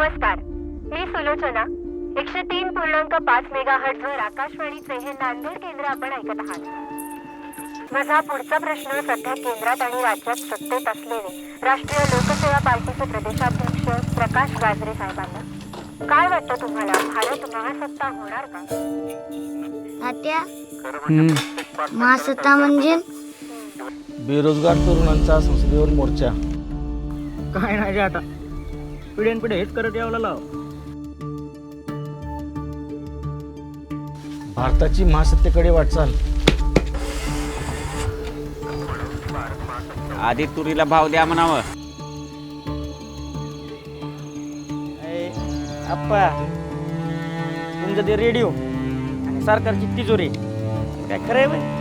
नमस्कार, मी सुलोचना. 103.5 मेगाहर्ट्झवर आकाशवाणीचे हे नांदेड केंद्र आपण ऐकत आहात. माझा पुढचा प्रश्न सध्या केंद्रात आणि राज्यात सत्तेत असलेले राष्ट्रीय लोकसेवा पार्टीचे प्रदेशाध्यक्ष प्रकाश गाजरे साहेबांना. काय वाटतं तुम्हाला, भारत महासत्ता होणार का? तात्या, महासत्ता म्हणजे बेरोजगार तरुणांचा संसदेवर मोर्चा. काय नाही रे, आता पिढ्यानपिढ्या हेच करत यावं लाव. भारताची महासत्तेकडे वाटचाल. आधी तुरीला भाव द्या म्हणावं. आप्पा, तुमचं ते रेडिओ आणि सरकारची तिजोरी काय खरं आहे बाई?